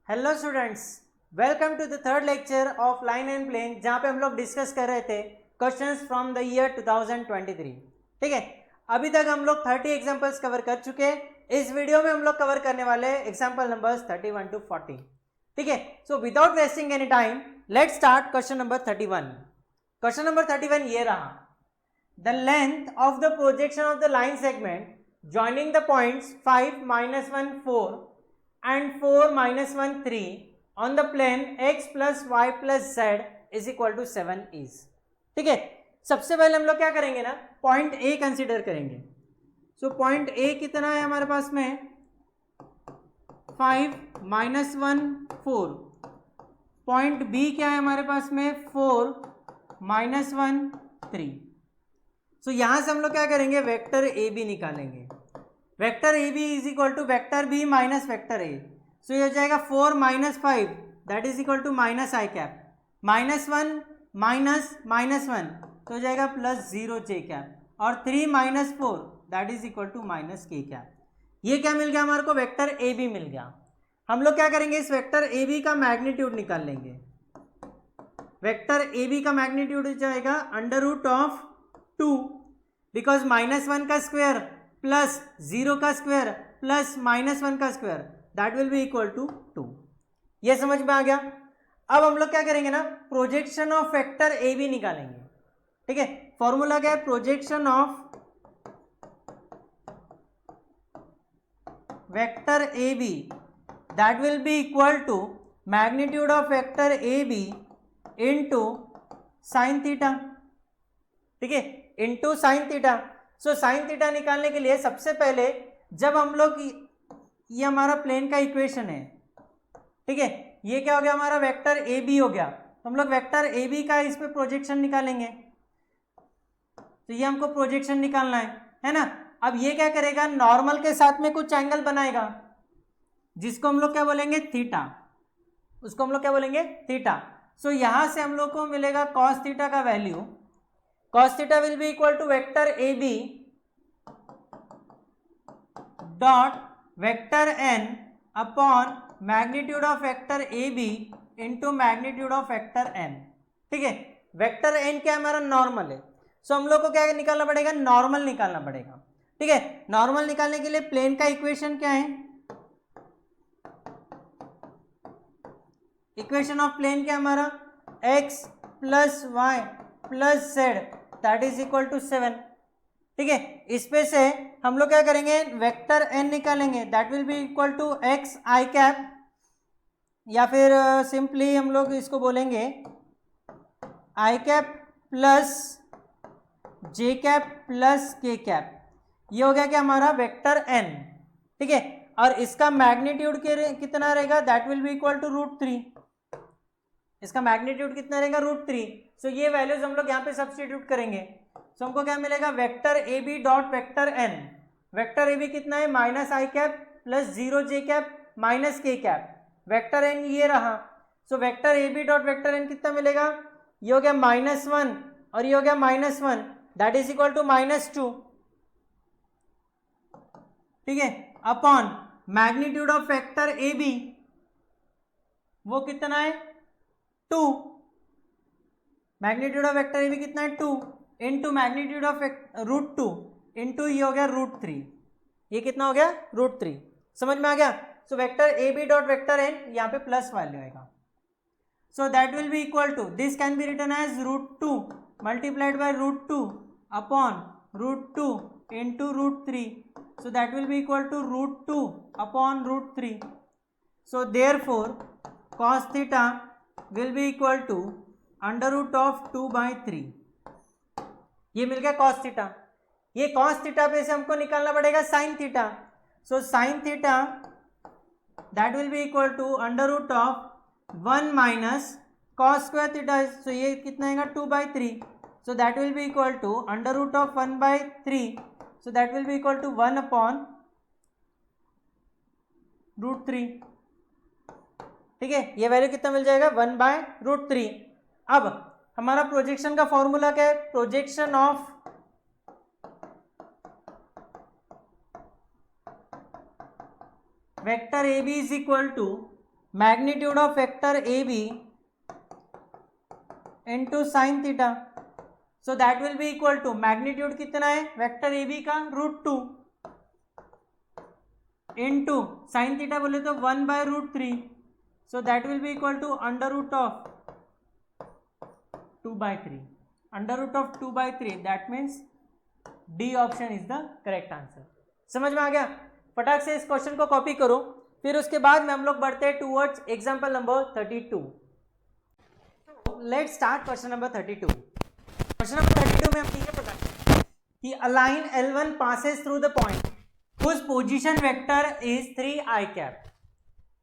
Hello students, welcome to the third lecture of line and plane, जहाँ पे हम लोग डिस्कस कर रहे थे क्वेश्चंस फ्रॉम द ईयर 2023। ठीक है, अभी तक हम लोग 30 एग्जांपल्स कवर कर चुके हैं। इस वीडियो में हम लोग कवर करने वाले हैं एग्जांपल नंबर्स 31 to 40। ठीक है, so without wasting any time let's start question number 31। Question number 31 ये रहा, the length of the projection of the line segment joining the points 5, -1, 4 and 4, -1, 3 on the plane x plus y plus z is equal to 7 is। ठीक है, सबसे पहले हम लोग क्या करेंगे ना, पॉइंट ए कंसीडर करेंगे। सो पॉइंट ए कितना है हमारे पास में 5, -1, 4। पॉइंट बी क्या है हमारे पास में 4, -1, 3। सो यहां से हम लोग क्या करेंगे, वेक्टर ए बी निकालेंगे। Vector A B is equal to vector B minus vector A. So ये हो जाएगा 4 - 5 that is equal to minus I cap, -1 -1 तो हो जाएगा +0 जे कैप, और 3 - 4 that is equal to -k cap. ये क्या मिल गया हमारे को, वेक्टर ए बी मिल गया। हम लोग क्या करेंगे, इस वेक्टर ए बी का मैग्नीट्यूड निकाल लेंगे। वेक्टर ए बी का मैग्नीट्यूड हो जाएगा √2, बिकॉज -1 का स्क्वायर प्लस 0 का स्क्वायर प्लस -1 का square that will be equal to 2। ये समझ में आ गया। अब हम लोग क्या करेंगे ना, projection of vector A B निकालेंगे। ठीक है, फॉर्मूला क्या है, projection of vector A B that will be equal to magnitude of vector A B into sine theta. ठीक है, into sine theta. So sine theta निकालने के लिए सबसे पहले जब हम लोग, ये हमारा प्लेन का इक्वेशन है। ठीक है, ये क्या हो गया, हमारा वेक्टर ए बी हो गया। तो हम लोग वेक्टर ए बी का इस पे प्रोजेक्शन निकालेंगे। तो ये हमको प्रोजेक्शन निकालना है ना। अब ये क्या करेगा, नॉर्मल के साथ में कुछ एंगल बनाएगा, जिसको हम लोग क्या बोलेंगे, थीटा। उसको हम लोग क्या बोलेंगे, थीटा। सो यहां से हम लोग को मिलेगा कॉस थीटा का value. cos theta will be equal to vector AB dot vector n upon magnitude of vector AB into magnitude of vector n। ठीक है, वेक्टर n क्या हमारा नॉर्मल है। सो हम लोग को क्या निकालना पड़ेगा, नॉर्मल निकालना पड़ेगा। ठीक है, नॉर्मल निकालने के लिए प्लेन का इक्वेशन क्या है, इक्वेशन ऑफ प्लेन क्या हमारा, x + y + z that is equal to 7। ठीक है, इस पे से हम लोग क्या करेंगे, वेक्टर n निकालेंगे that will be equal to x I cap, या फिर सिंपली हम लोग इसको बोलेंगे I cap plus J cap plus के कैप। ये हो गया क्या हमारा वेक्टर n। ठीक है, और इसका मैग्नीट्यूड कितना रहेगा, that will be equal to √3। इसका मैग्नीट्यूड कितना रहेगा, √3। सो ये वैल्यूज हम लोग यहाँ पे सब्स्टिट्यूट करेंगे। सो हमको क्या मिलेगा, vector A B dot vector N. Vector A B कितना है, -i cap plus 0 J cap minus K cap. Vector N ये रहा। So vector A B dot vector N कितना मिलेगा, ये हो गया -1 और ये हो गया -1 दैट इज इक्वल टू -2। ठीक है, upon magnitude of vector A B वो कितना है 2। Magnitude of vector A B कितना है 2 इंटू मैग्नीट्यूड ऑफ √2 इंटू ये हो गया √3। ये कितना हो गया, √3। समझ में आ गया। So vector A B dot vector N यहाँ पे प्लस वैल्यू आएगा। So that will be equal to, this can be written as √2 multiplied by √2 upon √2 into √3। So that will be equal to √2 upon √3। So therefore cos theta will be equal to √2/3। ये मिल गया cos theta. ये cos theta पे से हमको निकालना पड़ेगा sin theta. So sin theta that will be equal to √1 minus cos square theta. So ये कितना आएगा 2/3। So that will be equal to √1/3। So that will be equal to 1/√3। ठीक है, ये वैल्यू कितना मिल जाएगा, 1/√3। अब हमारा प्रोजेक्शन का फॉर्मूला क्या है, projection of vector A B is equal to magnitude of vector A B into sine theta, so that will be equal to, magnitude कितना है वेक्टर ए बी का, √2 इंटू साइन थीटा बोले तो 1/√3, so that will be equal to √2/3, √2/3, that means D option is the correct answer. समझ में आ गया? फटाक से इस क्वेश्चन को कॉपी करो, फिर उसके बाद में हम लोग बढ़ते हैं towards example number 32। Let's start question number 32। Question number 32 में हम ये पता कि a line L1 passes through the point whose position vector is 3 i cap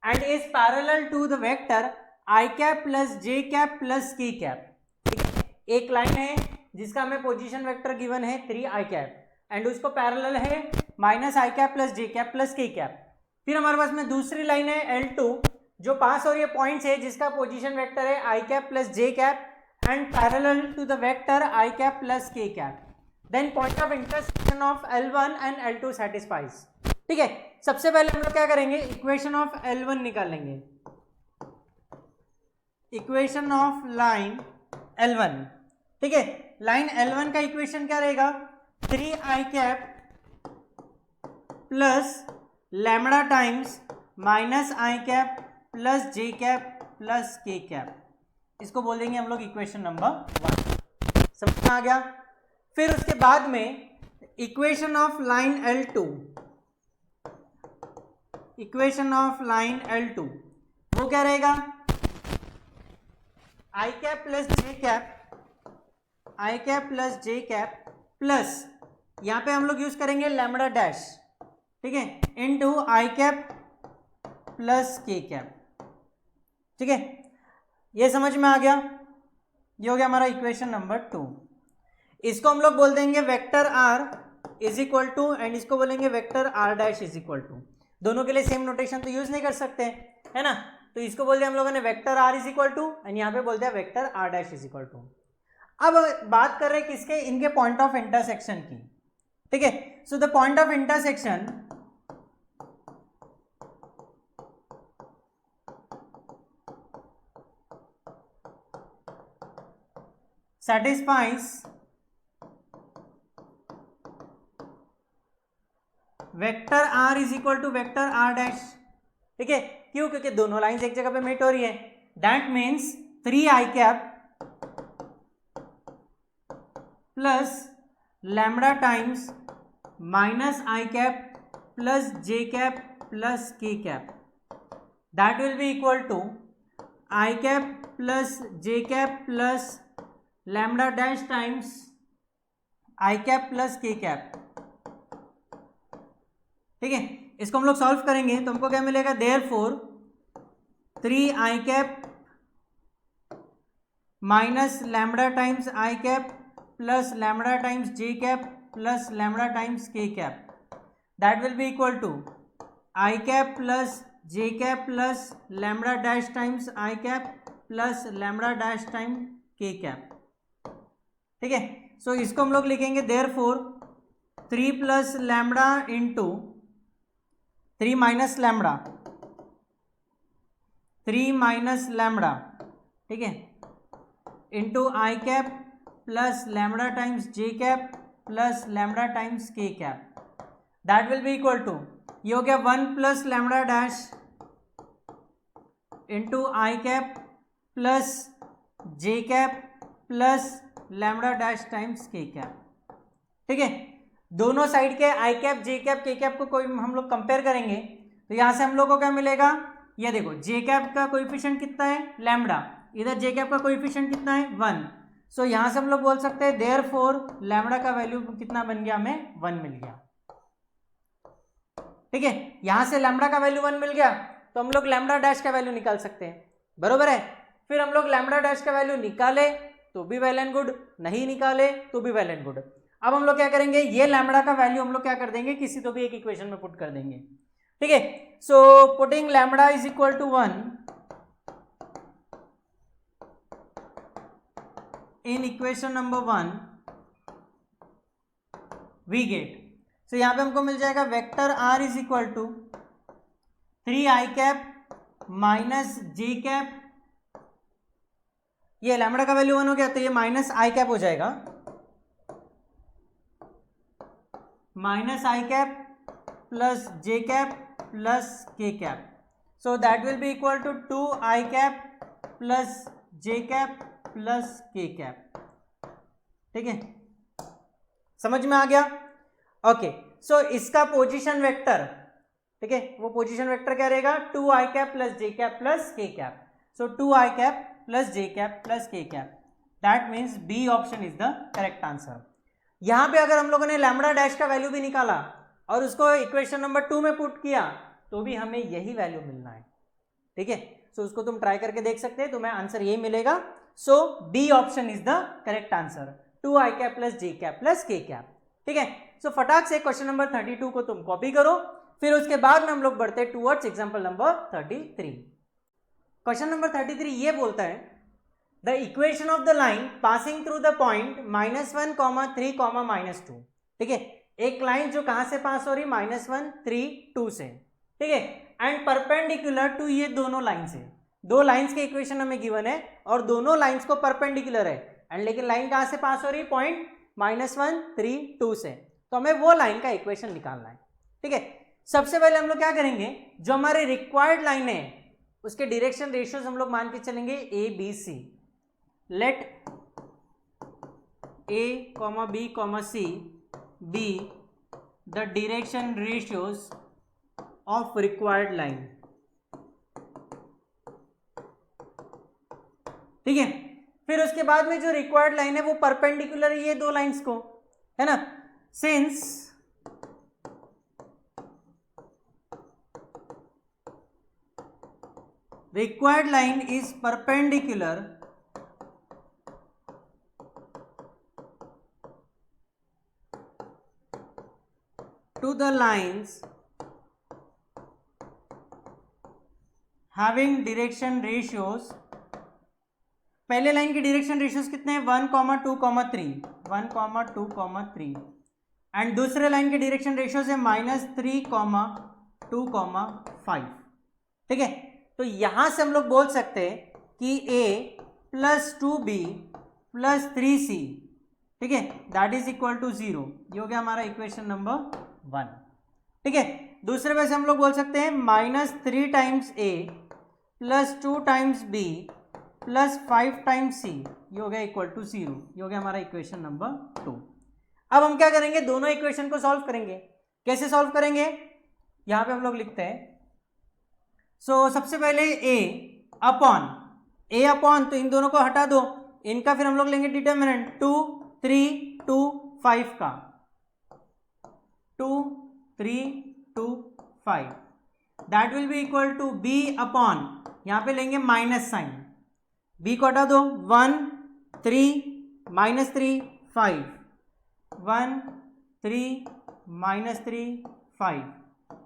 and is parallel to the vector i cap plus j cap plus k cap। एक line है जिसका हमें position vector given है 3 i cap and उसको parallel है -i cap plus j cap plus k cap। फिर हमारे पास में दूसरी लाइन है L2 जो पास और ये पॉइंट्स है जिसका पोजीशन वेक्टर है i cap plus j cap and parallel to the vector i cap plus k cap, then point of intersection of L1 and L2 satisfies। ठीक है, सबसे पहले हम लोग क्या करेंगे, इक्वेशन ऑफ L1 निकालेंगे, इक्वेशन ऑफ लाइन L1। ठीक है, लाइन L1 का इक्वेशन क्या रहेगा, 3i cap plus lambda times -i cap plus j cap plus k cap, इसको बोल देंगे हम लोग इक्वेशन नंबर 1। समझ में आ गया? फिर उसके बाद में equation of line L2, equation of line L2 वो क्या रहेगा, i cap plus j cap, i cap plus j cap plus यहां पे हम लोग यूज करेंगे लैम्बडा डैश, ठीक है, into i cap plus k cap। ठीक है, ये समझ में आ गया? ये हो गया हमारा इक्वेशन नंबर 2। इसको हम लोग बोल देंगे vector r is equal to, and इसको बोलेंगे vector r dash is equal to. दोनों के लिए सेम नोटेशन तो यूज नहीं कर सकते, है ना, तो इसको बोल दिया हम लोगों ने vector r is equal to, and यहाँ पे बोल दिया vector r dash is equal to. अब बात कर रहे हैं किसके, इनके पॉइंट ऑफ इंटरसेक्शन की। ठीक है, so the point of intersection satisfies vector r is equal to vector r dash. ठीक है, क्यों, क्योंकि दोनों लाइंस एक जगह पे मीट हो रही है, that means 3i cap plus lambda times -i cap plus j cap plus k cap, that will be equal to i cap plus j cap plus lambda dash times i cap plus k cap। ठीक है, इसको हम लोग solve करेंगे तो हमको क्या मिलेगा, therefore 3i cap minus lambda times i cap plus lambda times j cap plus lambda times k cap, that will be equal to i cap plus j cap plus lambda dash times i cap plus lambda dash time k cap। ठीक है, so इसको हम लोग लिखेंगे therefore 3 plus lambda into 3 minus lambda, 3 minus lambda, ठीक है, into i cap plus lambda times j cap plus lambda times k cap, that will be equal to, ये हो गया 1 plus lambda dash into i cap plus j cap plus lambda dash times k cap। ठीक है, दोनों side के i cap j cap k cap को कोई हम लोग कंपेयर करेंगे तो यहां से हम लोग को क्या मिलेगा, ये देखो j cap का कोएफिशिएंट कितना है, लैम्बडा, इधर j cap का कोएफिशिएंट कितना है, 1। सो यहां से हम लोग बोल सकते हैं देयरफॉर लैम्बडा का वैल्यू कितना बन गया, हमें 1 मिल गया। ठीक है, यहां से लैम्बडा का वैल्यू 1 मिल गया तो हम लोग लैम्बडा डैश का वैल्यू निकाल सकते हैं, बरोबर है। फिर हम लोग लैम्बडा डैश का वैल्यू निकाले तो भी वेल एंड गुड, नहीं निकाले तो भी वेल एंड गुड। अब हम लोग क्या करेंगे, ये लैम्बडा का वैल्यू हम लोग क्या कर देंगे, किसी तो भी एक इक्वेशन में पुट कर देंगे। ठीक है, so putting lambda is equal to 1 in equation number 1 we get, so यहां पे हमको मिल जाएगा vector r is equal to 3i cap minus j cap, ये लैम्बडा का वैल्यू 1 हो गया तो ये माइनस आई कैप हो जाएगा, माइनस आई कैप प्लस जे कैप प्लस के cap, so that will be equal to 2 I cap plus J cap plus के कैप। ठीक है, समझ में आ गया? ओके, सो इसका पोजीशन वेक्टर, ठीक है, वो पोजीशन वेक्टर क्या रहेगा, 2 आई कैप प्लस जे कैप प्लस के कैप, सो 2 आई कैप प्लस जे कैप प्लस के cap, that means B option is the correct answer. यहां पे अगर हम लोगों ने लैम्बडा डैश का वैल्यू भी निकाला और उसको इक्वेशन नंबर 2 में पुट किया तो भी हमें यही वैल्यू मिलना है। ठीक है, सो उसको तुम ट्राई करके देख सकते हैं, तुम्हें आंसर यही मिलेगा। So B option is the correct answer, 2 I cap plus J cap plus के कैप। ठीक है, सो फटाक से क्वेश्चन नंबर 32 को तुम कॉपी करो, फिर उसके बाद में हम लोग बढ़ते हैं towards example number 33। Question number 33 ये बोलता है the equation of the line passing through the point -1, 3, -2। ठीक है, एक लाइन जो कहां से पास हो रही, -1, 3, 2 से। ठीक है, एंड परपेंडिकुलर टू ये दोनों लाइन से, दो लाइंस के इक्वेशन हमें गिवन है और दोनों लाइंस को परपेंडिकुलर है, एंड लेकिन लाइन कहां से पास हो रही, पॉइंट -1, 3, 2 से, तो हमें वो लाइन का इक्वेशन निकालना है। ठीक है, सबसे पहले हम लोग क्या करेंगे, जो हमारे रिक्वायर्ड लाइन है उसके डायरेक्शन रेशियोज हम लोग मान के चलेंगे A B C. Let a, b, c be the direction ratios of required line। ठीक है, फिर उसके बाद में जो रिक्वायर्ड लाइन है वो परपेंडिकुलर है ये दो लाइंस को, है ना। Since required line is perpendicular to the lines having direction ratios, पहले लाइन की डायरेक्शन रेशियोज कितने हैं, 1, 2, 3, 1, 2, 3, एंड दूसरे लाइन के डायरेक्शन रेशियोज है -3, 2, 5। ठीक है, तो यहां से हम लोग बोल सकते हैं कि a plus 2b plus 3c, ठीक है, दैट इज इक्वल टू 0। ये हो गया हमारा इक्वेशन नंबर 1। ठीक है, दूसरे पे से हम लोग बोल सकते हैं -3 times a plus 2 times b plus 5 times c, ये हो गया इक्वल टू 0। ये हो गया हमारा इक्वेशन नंबर 2। अब हम क्या करेंगे, दोनों इक्वेशन को सॉल्व करेंगे। कैसे सॉल्व करेंगे, यहां पे हम लोग लिखते हैं, सबसे पहले a अपॉन, तो इन दोनों को हटा दो, इनका फिर हम लोग लेंगे डिटर्मिनेंट 2, 3, 2, 5 का, 2, 3, 2, 5, that will be equal to b upon, यहां पे लेंगे माइनस साइन, b को हटा दो, 1, 3, -3, 5, 1, 3, -3, 5,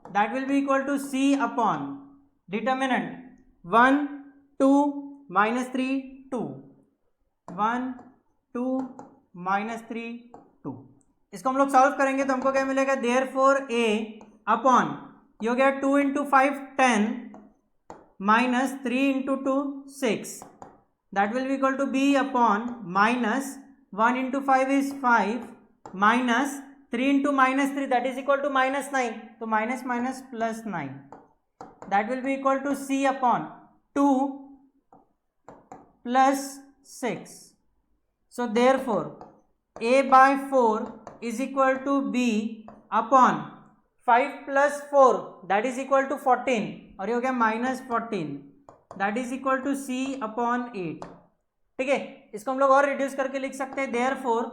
that will be equal to c upon determinant 1, 2, -3, 2, 1, 2, -3, 2। इसको हम लोग सॉल्व करेंगे तो हमको क्या मिलेगा, देयरफॉर a अपॉन, ये हो गया 2 × 5 10 -3 × 2 6, that will be equal to b upon -1 × 5 is 5 -3 × -3 that is equal to -9, तो minus minus plus 9, that will be equal to c upon 2 plus 6. So therefore a by 4 is equal to b upon 5 plus 4 that is equal to 14, और ये हो गया -14, that is equal to c upon 8। ठीक है, इसको हम लोग और रिड्यूस करके लिख सकते हैं, therefore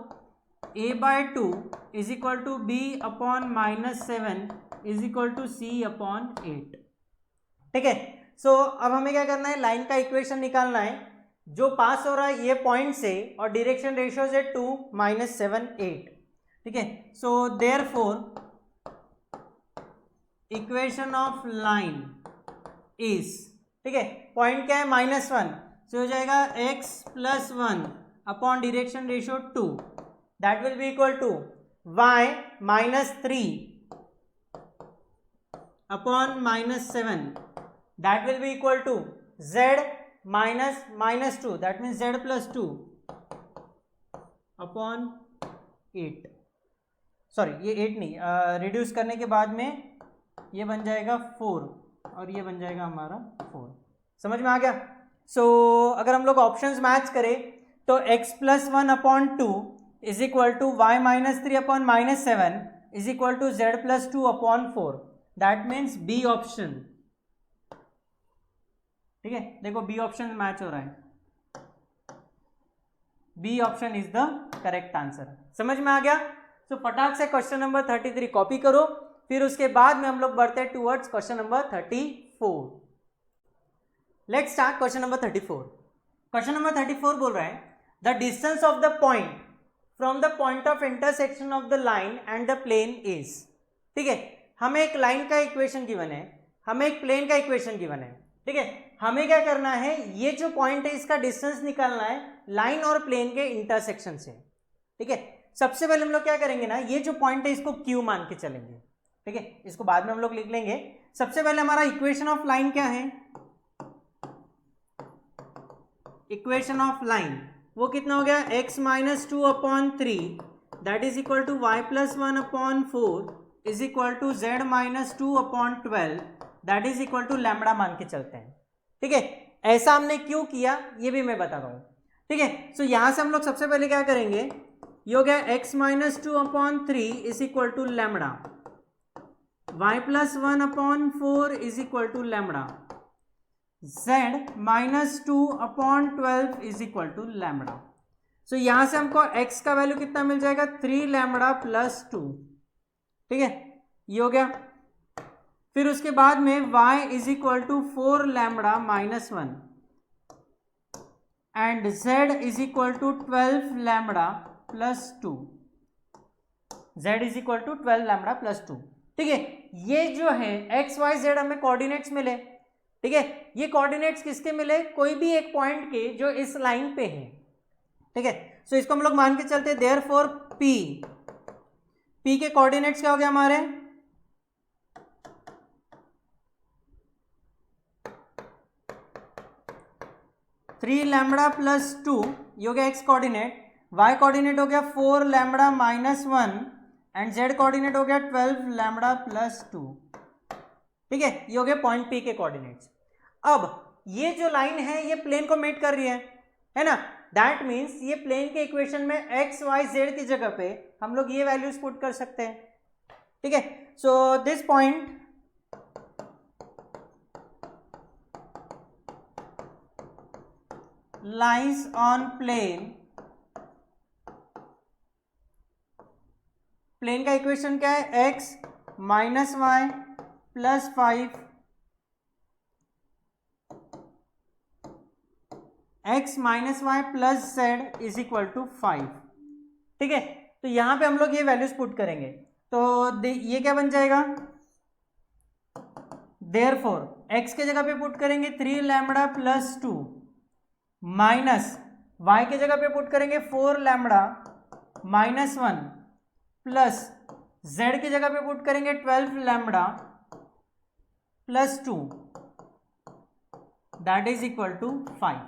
a by 2 is equal to b upon -7 is equal to c upon 8। ठीक है, अब हमें क्या करना है, लाइन का इक्वेशन निकालना है जो पास हो रहा है ये पॉइंट से और डायरेक्शन रेशियोज है 2, -7, 8। ठीक है, so therefore equation of line is, ठीक है, पॉइंट क्या है -1, सो हो जाएगा x + 1 upon direction ratio 2, that will be equal to y -3 upon -7, that will be equal to z minus minus 2, that means z plus 2 upon 8, sorry ये 8 नहीं, reduce करने के बाद में ये बन जाएगा 4 और ये बन जाएगा हमारा 4। समझ में आ गया? सो अगर हम लोग ऑप्शंस मैच करें तो x plus 1 upon 2 is equal to y minus 3 upon minus 7 is equal to z plus 2 upon 4, that means B option. ठीक है, देखो बी ऑप्शन मैच हो रहा है, B option is the correct answer. समझ में आ गया? तो फटाक से क्वेश्चन नंबर 33 कॉपी करो, फिर उसके बाद में हम लोग बढ़ते हैं towards question number 34। Let's start question number 34। Question number 34 बोल रहा है the distance of the point from the point of intersection of the line and the plane is. ठीक है, हमें एक लाइन का इक्वेशन गिवन है, हमें एक प्लेन का इक्वेशन गिवन है। ठीक है, हमें क्या करना है, ये जो पॉइंट है इसका डिस्टेंस निकालना है लाइन और प्लेन के इंटरसेक्शन से। ठीक है, सबसे पहले हम लोग क्या करेंगे ना, ये जो पॉइंट है इसको Q मान के चलेंगे। ठीक है, इसको बाद में हम लोग लिख लेंगे। सबसे पहले हमारा इक्वेशन ऑफ लाइन क्या है, इक्वेशन ऑफ लाइन वो कितना हो गया, x minus 2 upon 3 that is equal to y plus 1 upon 4 is equal to z minus 2 upon 12 that is equal to lambda मान के चलते हैं। ठीक है, ऐसा हमने क्यों किया ये भी मैं बता रहा हूँ। ठीक है, सो यहां से हम लोग सबसे पहले क्या करेंगे, ये हो गया x minus 2 upon 3 is equal to lambda, y plus 1 upon 4 is equal to lambda, z minus 2 upon 12 is equal to lambda. So यहां से हमको x का वैल्यू कितना मिल जाएगा, 3 लैम्बडा प्लस 2। ठीक है, ये हो गया। फिर उसके बाद में y is equal to 4 lambda minus 1 and z is equal to 12 lambda plus 2, z is equal to 12 lambda plus 2। ठीक है, ये जो है x y z हमें कोऑर्डिनेट्स मिले। ठीक है, ये कोऑर्डिनेट्स किसके मिले, कोई भी एक पॉइंट के जो इस लाइन पे है। ठीक है, सो इसको हम लोग मान के चलते हैं, देयरफॉर p के कोऑर्डिनेट्स क्या हो गया हमारे, थ्री लैम्बडा प्लस 2, ये हो गया x कोऑर्डिनेट, y कोऑर्डिनेट हो गया 4 lambda minus 1 and z coordinate हो गया 12 लैम्बडा प्लस 2। ठीक है, ये हो गया पॉइंट P के कोऑर्डिनेट्स। अब ये जो लाइन है ये प्लेन को मेट कर रही है ना, दैट मीन्स ये प्लेन के इक्वेशन में x y z की जगह पे हम लोग ये वैल्यूज पुट कर सकते हैं। ठीक है, so this point lies on plane, plane का इक्वेशन क्या है, x minus Y plus 5, x minus Y plus z is equal to 5। ठीक है, तो यहां पे हम लोग ये वैल्यूज पुट करेंगे, तो ये क्या बन जाएगा, देयरफॉर x के जगह पे पुट करेंगे 3 लैम्बडा प्लस 2 माइनस y के जगह पे पुट करेंगे 4 लैम्बडा माइनस 1 प्लस z की जगह पे पुट करेंगे 12 lambda plus 2 that is equal to 5।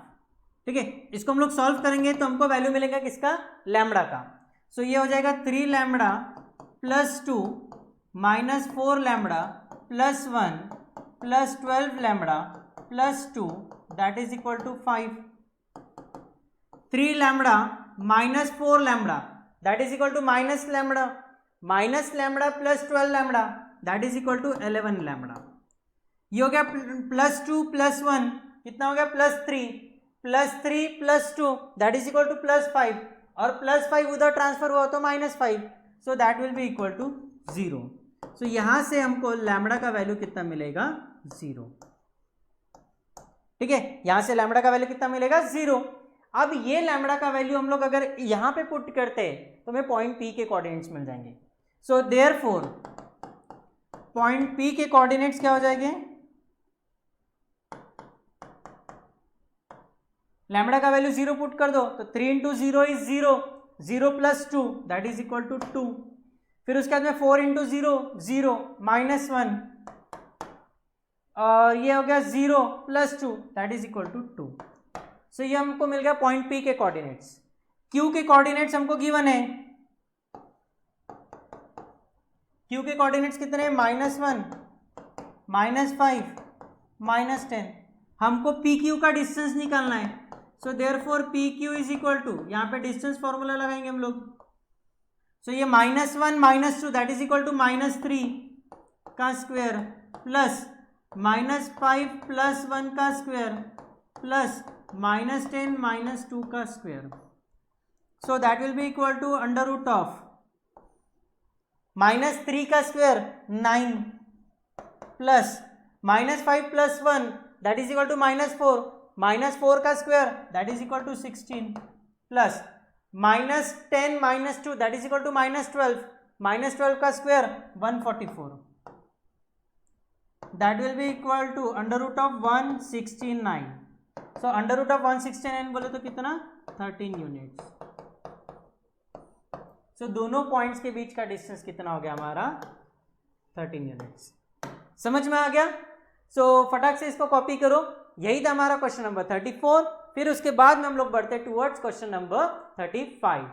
ठीक है, इसको हम लोग सॉल्व करेंगे तो हमको वैल्यू मिलेगा किसका, लैम्बडा का। सो ये हो जाएगा 3 lambda plus 2 minus 4 lambda plus 1 plus 12 lambda plus 2 that is equal to 5। 3 lambda minus 4 lambda that is equal to minus lambda plus 12 lambda that is equal to 11 lambda. ये हो गया प्लस 2 प्लस 1 कितना हो गया, plus 3 plus 2 that is equal to plus 5 और plus 5 उधर transfer हुआ तो minus 5, so that will be equal to 0। So यहां से हमको लैम्बडा का वैल्यू कितना मिलेगा, 0। ठीक है, यहां से लैम्बडा का वैल्यू कितना मिलेगा, 0। अब ये लैम्बडा का वैल्यू हम लोग अगर यहां पे पुट करते हैं तो हमें पॉइंट P के कोऑर्डिनेट्स मिल जाएंगे। सो देयरफॉर पॉइंट P के कोऑर्डिनेट्स क्या हो जाएंगे, लैम्बडा का वैल्यू 0 पुट कर दो तो 3 into 0 is 0, 0 plus 2 that is equal to 2। फिर उसके बाद में 4 इंटू 0 0 माइनस 1 और ये हो गया 0 + 2 दैट इज इक्वल टू 2। सो ये हमको मिल गया पॉइंट P के कोऑर्डिनेट्स। Q के कोऑर्डिनेट्स हमको गिवन है। Q के कोऑर्डिनेट्स कितने हैं? -1, -5, -10। हमको PQ का डिस्टेंस निकालना है। So therefore PQ is equal to, यहाँ पे डिस्टेंस फॉर्मूला लगाएंगे हम लोग। सो ये -1 -2 दैट इज इक्वल टू -3 का स्क्वायर प्लस -5 + 1 का स्क्वायर प्लस -10 - 2 का square. So that will be equal to √ of -3 का square 9 plus -5 + 1 that is equal to -4, -4 का square that is equal to 16 plus -10 - 2 that is equal to -12, -12 का square 144 that will be equal to √ of 169। so √ of 169 बोले तो कितना? 13 units. so दोनों points के बीच का डिस्टेंस कितना हो गया हमारा? 13 यूनिट्स। समझ में आ गया? so फटाक से इसको कॉपी करो। यही था हमारा क्वेश्चन नंबर 34। फिर उसके बाद में हम लोग बढ़ते towards question number 35।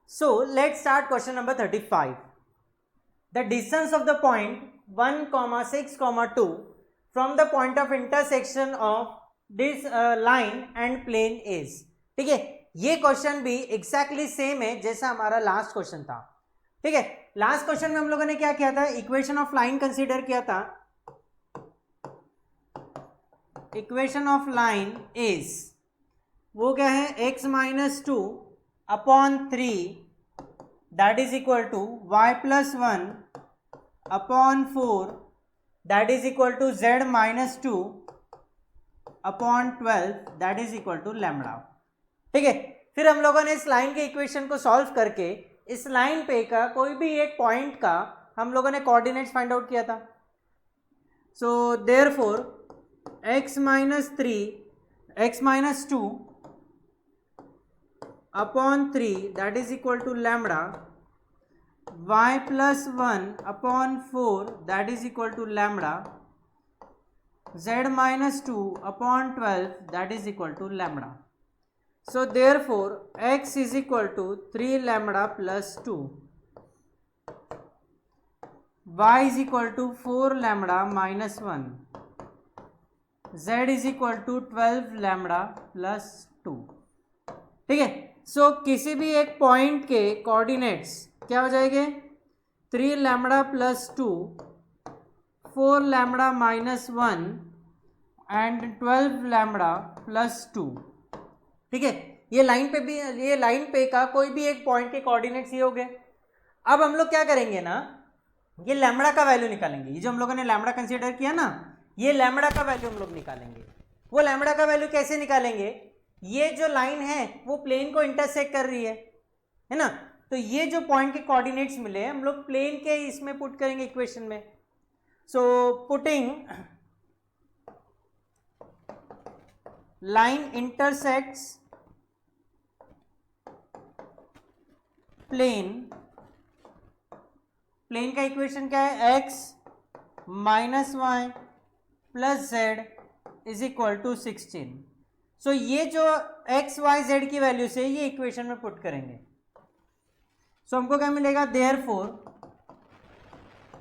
so let's start question number 35। the distance of the point 1, 6, 2 from the point of intersection of this line and plane is। ठीक है, ये क्वेश्चन भी एग्जैक्टली सेम है जैसा हमारा लास्ट क्वेश्चन था। ठीक है, लास्ट क्वेश्चन में हम लोगों ने क्या किया था? इक्वेशन ऑफ लाइन कंसीडर किया था। इक्वेशन ऑफ लाइन इज, वो क्या है? x - 2 upon 3 that is equal to y + 1 upon 4 that is equal to z - 2 upon 12 that is equal to lambda. ठीक है, फिर हम लोगों ने इस लाइन के इक्वेशन को सॉल्व करके इस लाइन पे का कोई भी एक पॉइंट का हम लोगों ने कोऑर्डिनेट्स फाइंड आउट किया था। So therefore x - 2 upon 3 that is equal to lambda, y + 1 upon 4 that is equal to lambda, z - 2 upon 12 that is equal to lambda. So therefore x is equal to 3 lambda + 2, y is equal to 4 lambda - 1, z is equal to 12 lambda + 2। ठीक है, सो किसी भी एक point के coordinates क्या हो जाएंगे? 3 lambda + 2, 4 lambda - 1 and 12 lambda + 2। ठीक है, ये लाइन पे भी, ये लाइन पे का कोई भी एक पॉइंट के कोऑर्डिनेट्स ये हो गए। अब हम लोग क्या करेंगे ना, ये लैम्बडा का वैल्यू निकालेंगे। ये जो हम लोगों ने लैम्बडा कंसीडर किया ना, ये लैम्बडा का वैल्यू हम लोग निकालेंगे। वो लैम्बडा का वैल्यू कैसे निकालेंगे? ये जो लाइन है वो प्लेन को इंटरसेक्ट कर रही है ना? तो ये जो पॉइंट के कोऑर्डिनेट्स मिले हम लोग प्लेन के इसमें पुट करेंगे इक्वेशन में। So putting line intersects plane, plane का इक्वेशन क्या है? x - y + z is equal to 16। So ये जो x, y, z की वैल्यू से ये इक्वेशन में पुट करेंगे। सो हमको क्या मिलेगा? देयरफॉर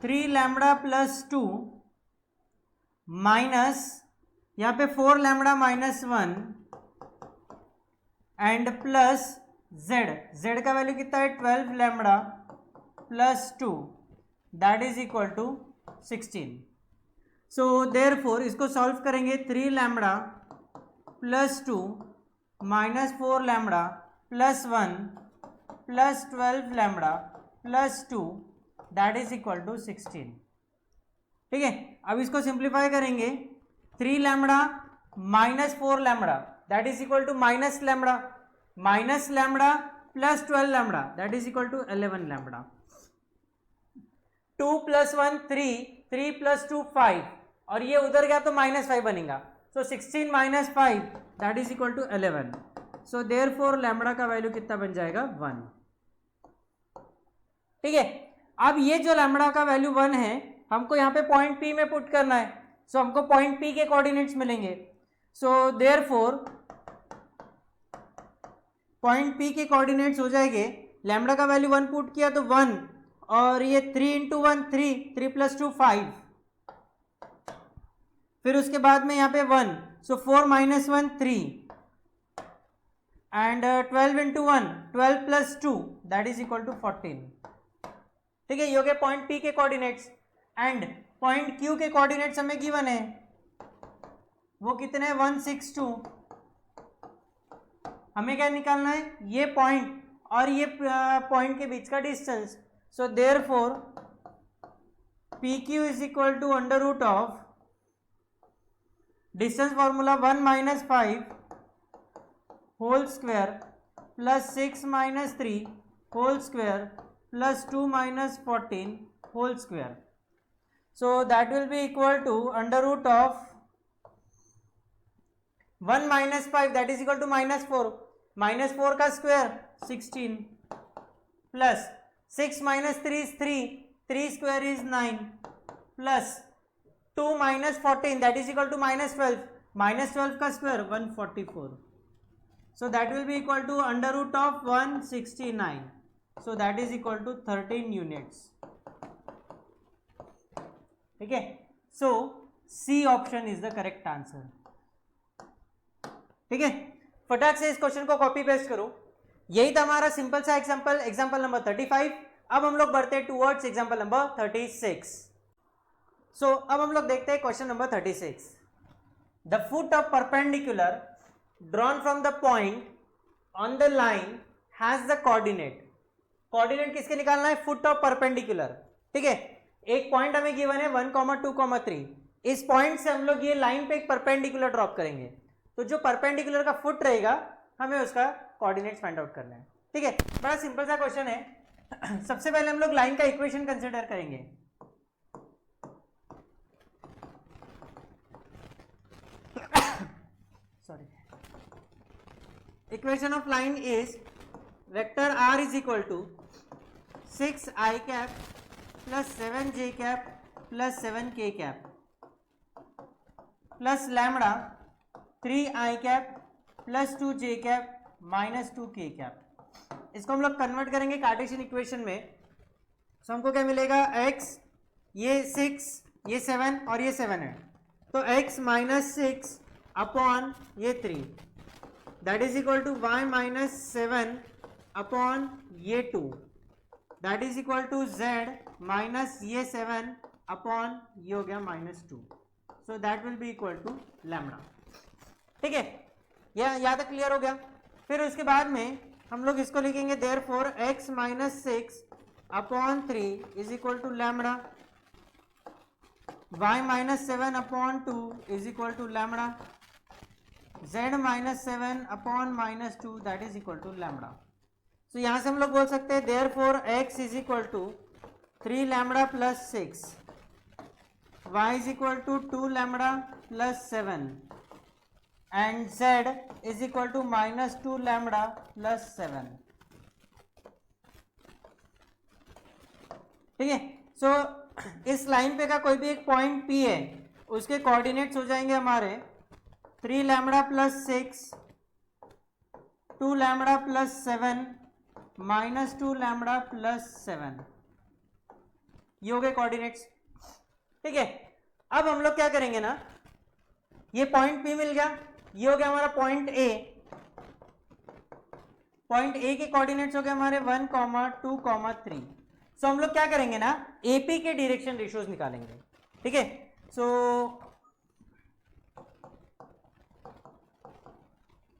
3 लैम्बडा + 2 माइनस यहाँ पे 4 लैम्बडा - 1 एंड प्लस z का वैल्यू कितना है? 12 lambda + 2 that is equal to 16। So therefore इसको सॉल्व करेंगे। 3 lambda + 2 minus 4 lambda + 1 plus 12 lambda + 2 that is equal to 16। ठीक है, अब इसको सिंप्लीफाई करेंगे। 3 lambda - 4 lambda that is equal to -lambda + 12 lambda that is equal to 11 lambda. 2 + 1 3, 3 + 2 5 और ये उधर गया तो -5 बनेगा। So 16 - 5 that is equal to 11। So therefore lambda का वैल्यू कितना बन जाएगा? 1। ठीक है, अब ये जो लैम्बडा का वैल्यू 1 है हमको यहाँ पे पॉइंट P में पुट करना है। सो हमको पॉइंट P के कोऑर्डिनेट्स मिलेंगे। सो देयरफॉर पॉइंट P के कोऑर्डिनेट्स हो जाएंगे, लैम्बडा का वैल्यू 1 पुट किया तो 1, और ये 3 इंटू 1 3, 3 प्लस 2 5, फिर उसके बाद में यहाँ पे 1, so 4 minus 1 3, and 12 into 1 12 plus 2 that is equal to 14। ठीक है, ये हो गया पॉइंट P के कोऑर्डिनेट्स। एंड पॉइंट Q के कोऑर्डिनेट्स हमें गिवन है, वो कितने हैं 1 6 2। हमें क्या निकालना है, ये पॉइंट और ये पॉइंट के बीच का distance. So therefore PQ is equal to under root of distance formula 1 minus 5 whole square plus 6 minus 3 whole square plus 2 minus 14 whole square. So that will be equal to under root of 1 minus 5 that is equal to -4, -4 का square 16 plus 6 minus 3 is 3 square is 9 plus 2 minus 14 that is equal to -12, -12 का square 144। So that will be equal to under root of 169, so that is equal to 13 units. ठीक है, so C option is the correct answer. ठीक है, फटाक से इस question को copy paste करो। यही था हमारा सिंपल सा एग्जांपल, एग्जांपल नंबर 35। अब हम लोग बढ़ते हैं टूवर्ड्स एग्जांपल नंबर 36। सो अब हम लोग देखते हैं question number 36। The foot of perpendicular drawn from the point on the line has the coordinate. Coordinate किसके निकालना है, फुट ऑफ परपेंडिकुलर। ठीक है, एक पॉइंट हमें गिवन है 1, 2, 3। इस पॉइंट से हम लोग ये लाइन पे एक परपेंडिकुलर ड्रॉप करेंगे, तो जो परपेंडिकुलर का फुट रहेगा हमें उसका कोऑर्डिनेट्स फाइंड आउट करना है। ठीक है, बड़ा सिंपल सा क्वेश्चन है। सबसे पहले हम लोग लाइन का इक्वेशन कंसिडर करेंगे। Sorry, equation of line is vector r is equal to 6i cap plus 7j cap plus 7k cap plus lambda 3i cap plus 2j cap minus 2k cap. इसको हम लोग convert करेंगे Cartesian equation में। सो हमको क्या मिलेगा, x, ये 6, ये 7 और ये 7 है, तो x माइनस 6 अपॉन ये 3 that is equal to y minus 7 upon ये 2 that is equal to z minus ये 7 अपॉन ये हो गया -2। So that will be equal to lambda. ठीक है, यहाँ तक क्लियर हो गया। फिर उसके बाद में हम लोग इसको लिखेंगे therefore x minus 6 upon 3 is equal to lambda, y minus 7 upon 2 is equal to lambda, z minus 7 upon -2 that is equal to lambda. तो यहाँ से हम लोग बोल सकते हैं therefore x is equal to 3 lambda plus 6, y is equal to 2 lambda plus 7 and z is equal to -2 lambda plus 7। ठीक है, सो इस लाइन पे का कोई भी एक पॉइंट P है, उसके कोऑर्डिनेट्स हो जाएंगे हमारे 3 lambda plus 6, 2 lambda plus 7 -2 lambda plus 7। ये हो गए कोऑर्डिनेट्स। ठीक है, अब हम लोग क्या करेंगे ना, ये पॉइंट P मिल गया, ये हो गया हमारा पॉइंट A। पॉइंट A के कोऑर्डिनेट्स हो गए हमारे 1, 2, 3। सो हम लोग क्या करेंगे ना, AP के डायरेक्शन रेशियोज निकालेंगे। ठीक है, so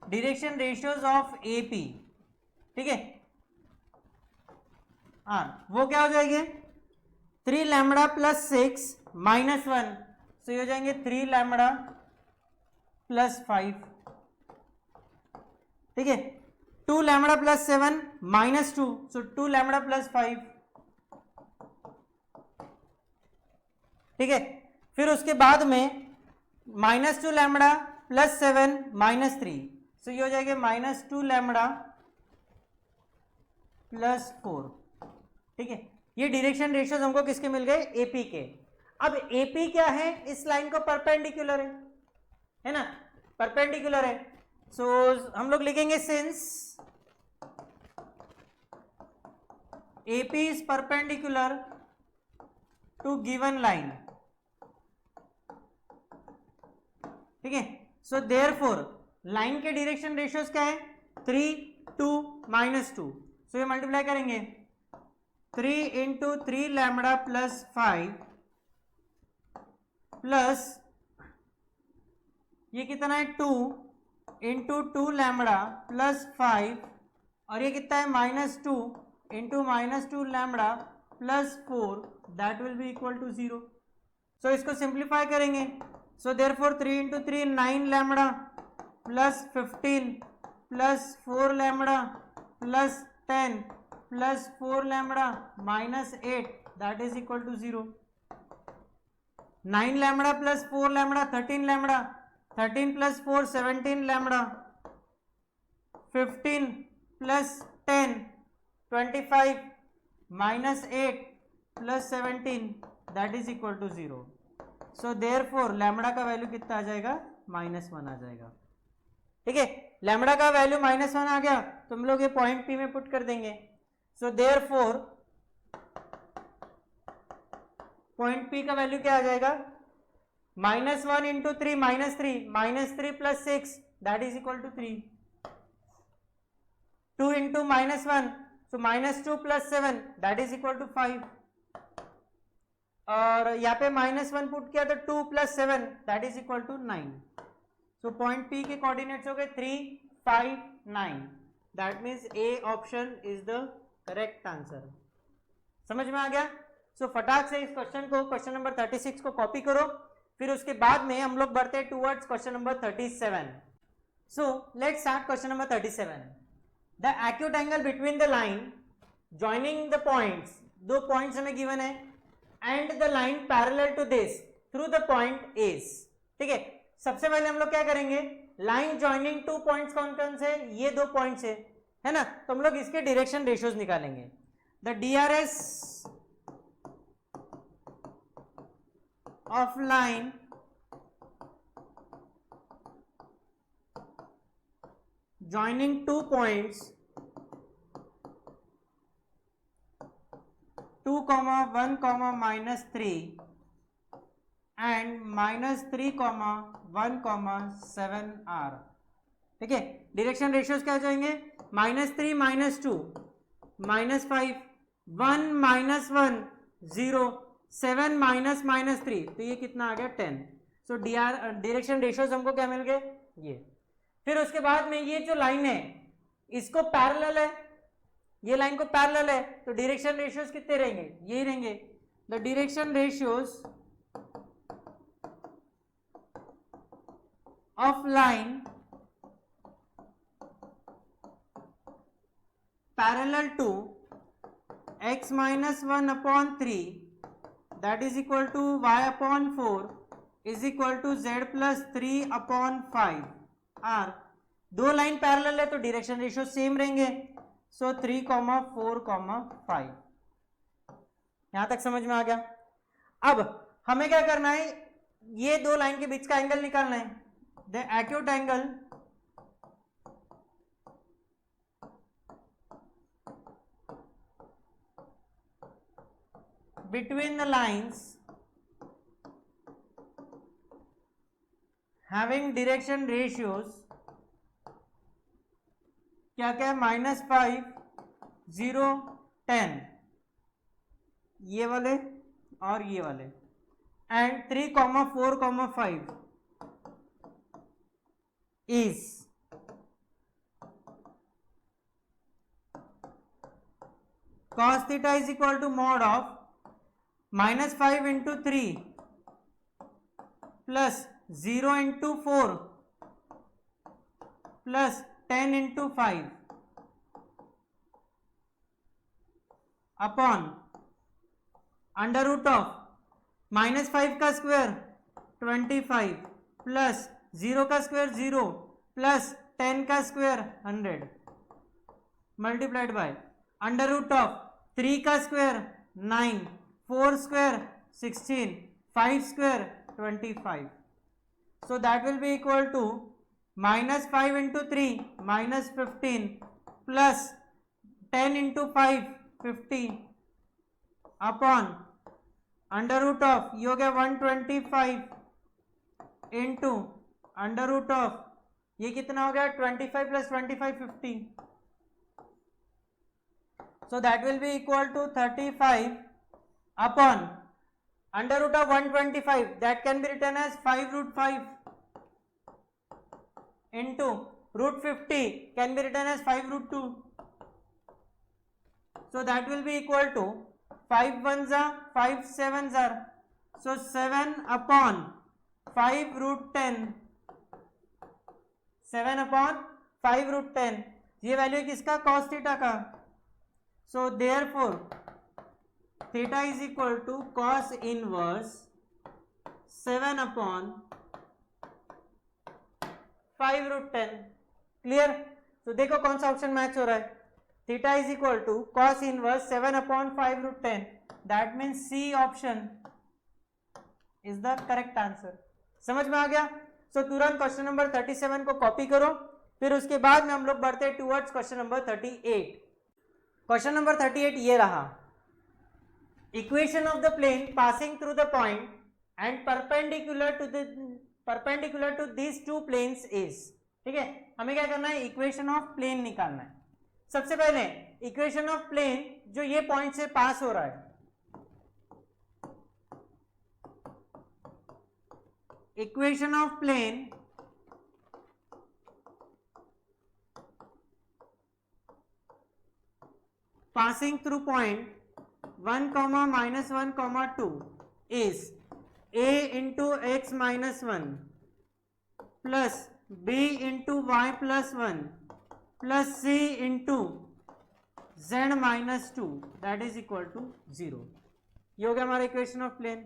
direction ratios of AP। ठीक है, हाँ, वो क्या हो जाएंगे 3 लैम्बडा प्लस 6 -1, सो ये हो जाएंगे 3 लैम्बडा प्लस 5। ठीक है, 2 लैम्बडा प्लस 7 -2, सो 2 लैम्बडा प्लस 5। ठीक है, फिर उसके बाद में -2 लैम्बडा प्लस 7 -3, सो ये हो जाएगा -2 लैम्बडा प्लस 4। ठीक है, ये डायरेक्शन रेशियोज हमको किसके मिल गए, AP के। अब AP क्या है, इस लाइन को परपेंडिकुलर है ना, परपेंडिकुलर है। सो हम लोग लिखेंगे since AP is perpendicular to given line, ठीक है। सो देयरफॉर लाइन के डायरेक्शन रेशियोज क्या है, 3, 2, -2। सो ये मल्टीप्लाई करेंगे 3 इंटू 3 लैम्बडा प्लस 5 प्लस ये कितना है 2 इंटू 2 लैम्बडा प्लस 5 और ये कितना है -2 into -2 lambda plus 4 that will be equal to 0। So इसको सिंप्लीफाई करेंगे। So therefore 3 into 3 9 lambda plus 15 plus 4 lambda plus 10 plus 4 lambda -8 that is equal to 0। 9 lambda plus 4 lambda 13 lambda, 13 plus 4 17 lambda, 15 plus 10 25 -8 plus 17 that is equal to 0। So therefore lambda का value कितना आ जाएगा, -1 आ जाएगा, ठीक है। Lambda का value -1 आ गया तो हम लोग ये पॉइंट P में पुट कर देंगे। सो देयरफॉर पॉइंट P का वैल्यू क्या आ जाएगा, -1 into 3 -3 plus 6 that is equal to 3, 2 into -1 so -2 plus 7 that is equal to 5 और यहाँ पे -1 पुट किया तो 2 plus 7 that is equal to 9। So point P के कोऑर्डिनेट्स हो गए 3, 5, 9 that means A option is the correct answer. समझ में आ गया। सो फटाक से इस क्वेश्चन को, क्वेश्चन नंबर 36 को कॉपी करो, फिर उसके बाद में हम लोग बढ़ते हैं towards question number 37। So let's start question number 37। The acute angle between the line joining the points, दो पॉइंट्स हमें गिवन है, and the line parallel to this through the point is, ठीक है। सबसे पहले हम लोग क्या करेंगे, लाइन ज्वाइनिंग टू पॉइंट्स कौन कौन से, ये दो पॉइंट्स है ना, तो हम लोग इसके डायरेक्शन रेशियोज निकालेंगे। The DRS of line joining two points 2, 1, -3 and -3, 1, 7 r, ठीक है। डायरेक्शन रेशियोज क्या जाएंगे, -3 -2 -5 1 -1 0 7 -3 तो ये कितना आ गया 10। सो डायरेक्शन रेशियोज हमको क्या मिल गए, ये। फिर उसके बाद में ये जो लाइन है इसको पैरेलल है, ये लाइन को पैरेलल है तो डायरेक्शन रेशियोज कितने रहेंगे, ये रहेंगे। The direction ratios of line parallel to x -1/3 that is equal to y/4 is equal to z+3/5 r। दो लाइन पैरेलल है तो डायरेक्शन रेशियो सेम रहेंगे। सो 3, 4, 5। यहां तक समझ में आ गया। अब हमें क्या करना है, ये दो लाइन के बीच का एंगल निकालना है। The acute angle between the lines having direction ratios क्या क्या है, -5, 0, 10 ये वाले और ये वाले, and 3, 4, 5 is cos theta is equal to mod of -5 into 3 plus 0 into 4 plus 10 into 5 upon under root of -5 का स्क्वायर 25 प्लस 0 का स्क्वायर 0 प्लस 10 का square 100 multiplied by under root of 3 का square 9, 4 square 16, 5 square 25. So that will be equal to minus 5 into 3 minus 15 plus 10 into 5 50 upon under root of, ये हो गया 125 into under root of, ये कितना हो गया 25 plus 25 50. So that will be equal to 35 upon under root of 125, that can be written as 5 root 5 into root 50 can be written as 5 root 2. So that will be equal to 5 1s are 5 7s are, so 7 upon 5 root 10, 7 upon 5 root 10, ये value किसका, cos theta का. so therefore theta is equal to cos inverse 7 upon 5 root 10. Clear. तो देखो कौन सा option match हो रहा है. theta is equal to cos inverse 7 upon 5 root 10. That means C option is the correct answer. समझ में आ गया. सो तुरंत क्वेश्चन नंबर 37 को कॉपी करो, फिर उसके बाद में हम लोग बढ़ते हैं towards question number 38. Question number 38 ये रहा. Equation of the plane passing through the point and perpendicular to this two planes is. ठीक है, हमें क्या करना है, इक्वेशन ऑफ प्लेन निकालना है. सबसे पहले इक्वेशन ऑफ प्लेन जो ये पॉइंट से पास हो रहा है, equation of plane passing through point 1, -1, 2 is a into x minus 1 plus b into Y plus 1 plus c into z minus 2 that is equal to 0. ये हो गया हमारा इक्वेशन ऑफ प्लेन.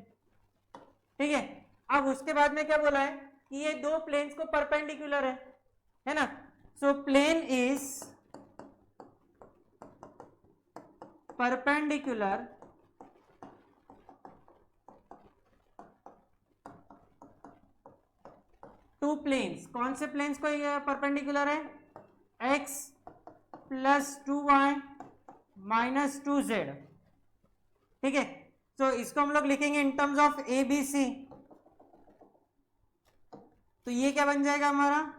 ठीक है, अब उसके बाद में क्या बोला है कि ये दो प्लेन्स को परपेंडिकुलर है ना. So plane is perpendicular to planes. कौन से प्लेन्स को ये परपेंडिकुलर है, x plus 2y minus 2z. ठीक है, तो इसको हम लोग लिखेंगे in terms of A B C. तो ये क्या बन जाएगा हमारा,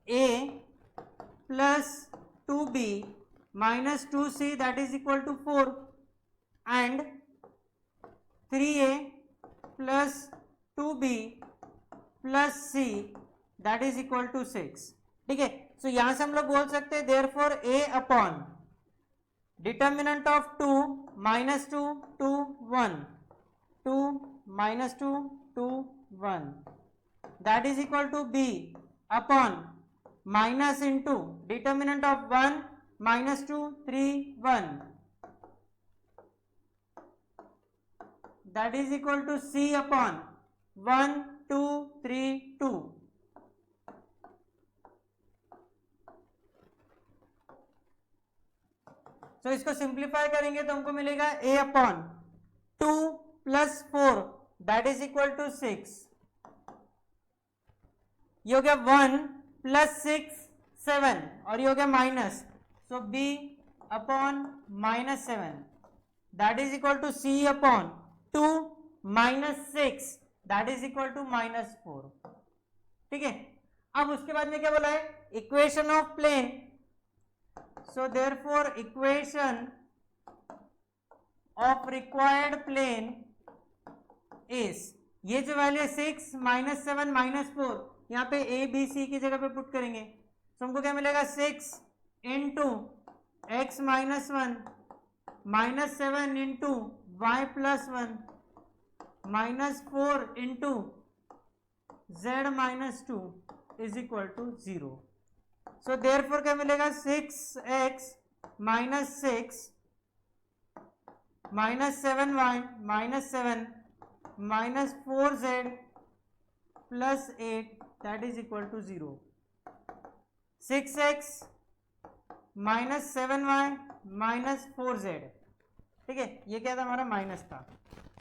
a plus 2b minus 2c that is equal to 4 and 3a plus 2b plus c that is equal to 6. ठीक है, सो यहां से हम लोग बोल सकते हैं therefore a upon determinant of 2 -2 2 1 2 -2 2 1 that is equal to b upon minus into determinant of 1 -2 3 1 that is equal to c upon 1 2 3 2. तो इसको सिंप्लीफाई करेंगे तो हमको मिलेगा a upon 2 plus 4 that is equal to 6. ये हो गया 1 प्लस 6 7 और ये हो गया minus, so b upon minus 7 that is equal to c upon 2 minus 6 that is equal to minus 4. ठीक है, अब उसके बाद में क्या बोला है, equation of plane. So therefore equation of required plane is, ये जो वैल्यू है 6 -7 -4, यहाँ पे a b c की जगह पे पुट करेंगे तो हमको क्या मिलेगा, 6 into x minus 1 -7 into Y plus 1 -4 into z minus 2 is equal to 0. So therefore क्या मिलेगा, 6x minus 6 -7y -7 -4z plus 8 that is equal to 0. 6x -7y -4z. ठीक है, ये क्या था हमारा माइनस था.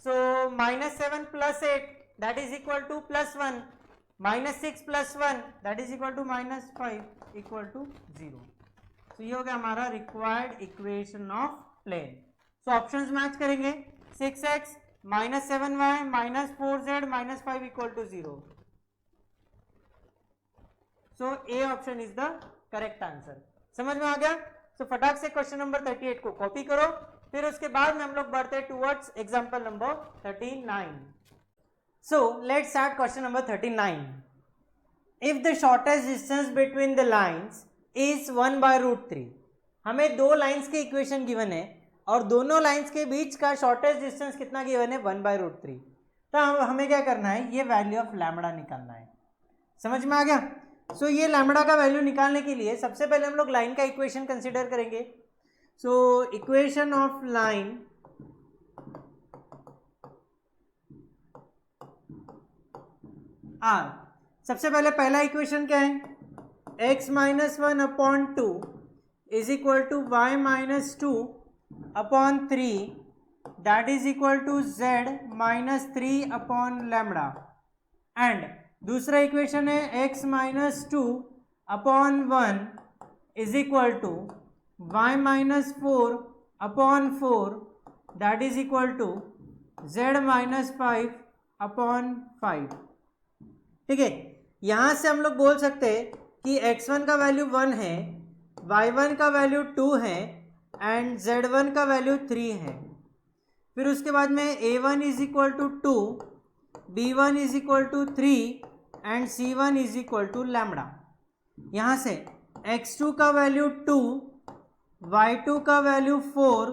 So -7 plus 8 that is equal to +1, -6 plus 1 that is equal to -5 equal to 0. So ये हो गया हमारा required equation of plane. So options match करेंगे. 6x -7y -4z -5 equal to 0. So A option is the correct answer. समझ में आ गया. सो फटाक से क्वेश्चन नंबर 38 को कॉपी करो. फिर उसके बाद में हम लोग बढ़ते हैं towards example number 39. So let's start question number 39. If the shortest distance between the lines is 1/√3. हमें दो लाइंस के इक्वेशन गिवन है और दोनों लाइंस के बीच का शॉर्टेस्ट डिस्टेंस कितना गिवन है 1/√3. तो हमें क्या करना है, ये वैल्यू ऑफ लैम्बडा निकालना है. समझ में आ गया. सो ये लैम्बडा का वैल्यू निकालने के लिए सबसे पहले हम लोग लाइन का इक्वेशन कंसीडर करेंगे. So equation of line r. सबसे पहले पहला इक्वेशन क्या है, x -1/2 is equal to y -2/3 that is equal to z -3/λ. And दूसरा इक्वेशन है x -2/1 is equal to y -4/4 that is equal to z -5/5. ठीक है. यहां से हम लोग बोल सकते हैं कि x1 का वैल्यू 1 है, y1 का वैल्यू 2 है एंड z1 का वैल्यू 3 है. फिर उसके बाद में a1 is equal to 2, b1 is equal to 3 and c1 is equal to lambda. यहाँ से x2 का वैल्यू 2, y2 का वैल्यू 4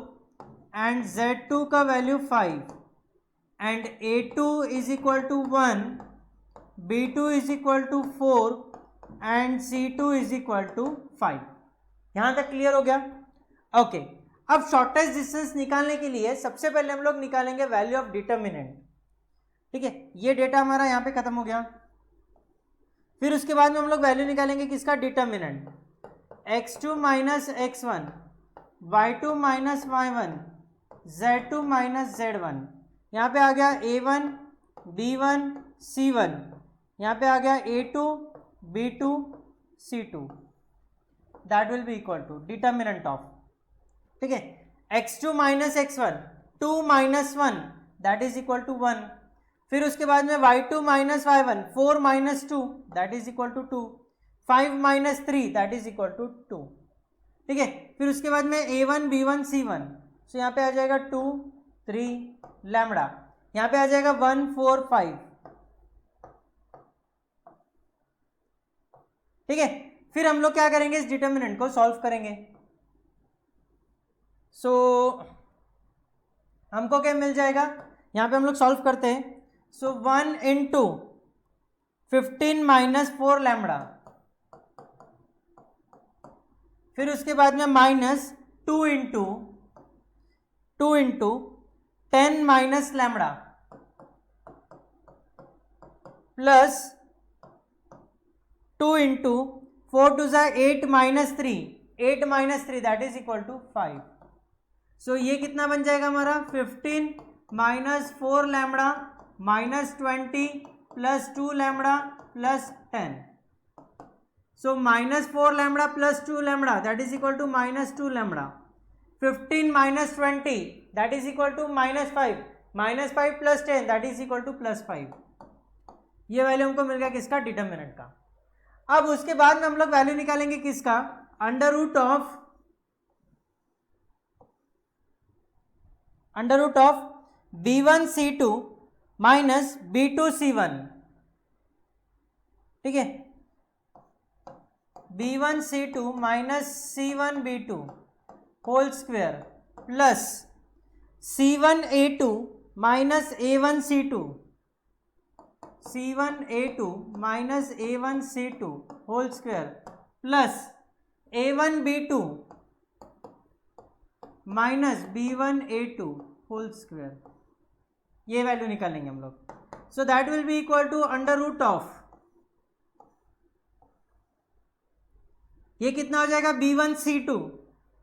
एंड z2 का value 5 and a2 is equal to 1, b2 is equal to 4 and c2 is equal to 5. यहाँ तक clear हो गया. Okay. अब शॉर्टेस्ट डिस्टेंस निकालने के लिए सबसे पहले हम लोग निकालेंगे वैल्यू ऑफ डिटर्मिनेंट. ठीक है. ये डेटा हमारा यहाँ पे खत्म हो गया. फिर उसके बाद में हम लोग वैल्यू निकालेंगे किसका, determinant. x2 - x1, y2 - y1, z2 - z1. यहाँ पे आ गया a1, b1, c1. यहाँ पे आ गया a2, b2, c2. That will be equal to determinant of. ठीक है. x2 - x1, 2 - 1 that is equal to 1. फिर उसके बाद में y2 - y1, 4 - 2 that is equal to 2, 5 - 3 that is equal to 2. ठीक है. फिर उसके बाद में a1, b1, c1. सो यहाँ पे आ जाएगा 2, 3 लैम्बडा. यहाँ पे आ जाएगा 1, 4, 5. ठीक है. फिर हम लोग क्या करेंगे, इस डिटर्मिनेंट को सॉल्व करेंगे. सो हमको क्या मिल जाएगा, यहाँ पे हम लोग सॉल्व करते हैं. सो 1 × 15 - 4 लैम्बडा. फिर उसके बाद में -2 × 10 - lambda plus 2 × 4 2 8 - 3, 8 - 3 that is equal to 5. So ये कितना बन जाएगा हमारा, 15 - 4 lambda -20 plus 2 lambda plus 10. So -4 lambda plus 2 lambda that is equal to -2 lambda. 15 - 20 that is equal to -5, -5 plus 10 that is equal to +5. ये वैल्यू हमको मिल गया किसका, डिटर्मिनेंट का. अब उसके बाद में हम लोग वैल्यू निकालेंगे किसका, under root of b1 c2 minus b2 c1. ठीक है. b1 c2 minus c1 b2 whole square plus c1 a2 minus a1 c2, c1 a2 minus a1 c2 whole square plus a1 b2 minus b1 a2 whole square. ये value निकालेंगे हम लोग. So that will be equal to under root of, ये कितना हो जाएगा, b1 c2,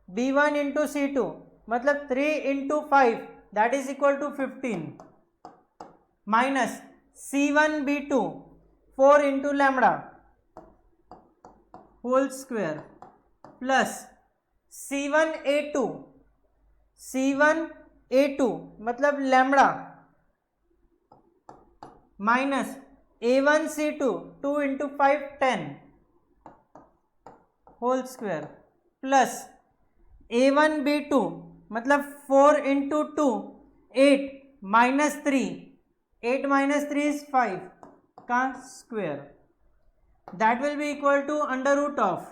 b1 × c2 मतलब 3 × 5 that is equal to 15 minus C1B2 4 into lambda whole square plus C1A2 मतलब lambda minus A1C2 2 into 5 10 whole square plus A1B2 मतलब 4 into 2 8 minus 3 8 minus 3 इज 5 का square that will be equal to under root of,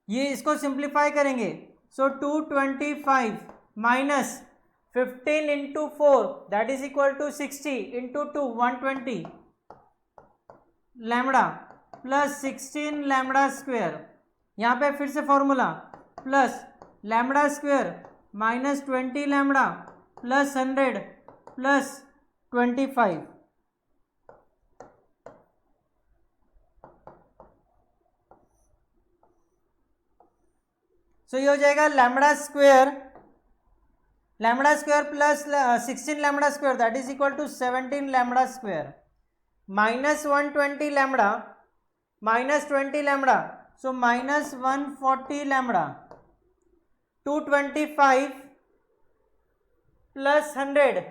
ये इसको simplify करेंगे so 225 minus 15 into 4 that is equal to 60 into 2 120 lambda plus 16 lambda square, यहाँ पे फिर से formula plus lambda square minus 20 lambda plus 100 plus 25, so ये हो जाएगा lambda square plus 16 lambda square that is equal to 17 lambda square minus 120 lambda minus 20 lambda so minus 140 lambda 225 plus 100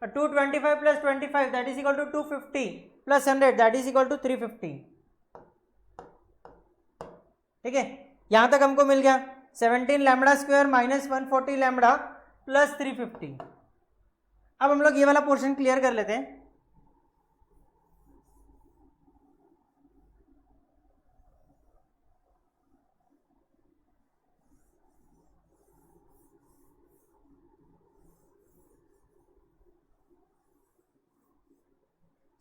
225 plus 25 that is equal to 250 plus 100 that is equal to 350। ठीक है, यहां तक हमको मिल गया 17 lambda square minus 140 lambda plus 350। अब हम लोग ये वाला पोर्शन क्लियर कर लेते हैं।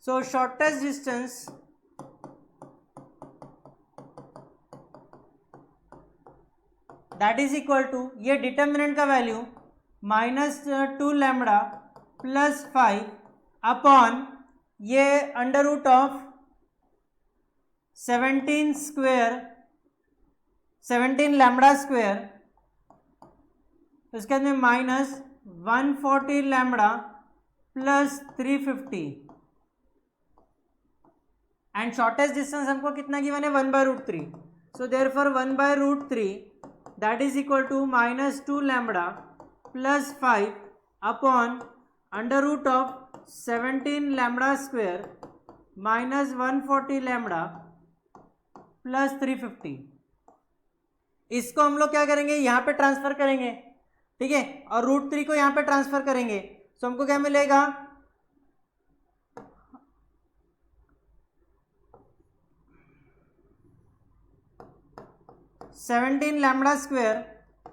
So shortest distance that is equal to ये डिटर्मिनेंट का value minus 2 lambda plus 5 upon ये under root of 17 lambda square, उसके बाद में minus 140 lambda plus 350 and shortest distance हमको कितना गिवन है 1/√3, so therefore 1/√3 that is equal to minus 2 lambda plus 5 upon under root of 17 lambda square minus 140 lambda plus 350। इसको हम लोग क्या करेंगे, यहाँ पे ट्रांसफर करेंगे, ठीक है, और √3 को यहाँ पे ट्रांसफर करेंगे, सो हमको क्या मिलेगा 17 lambda square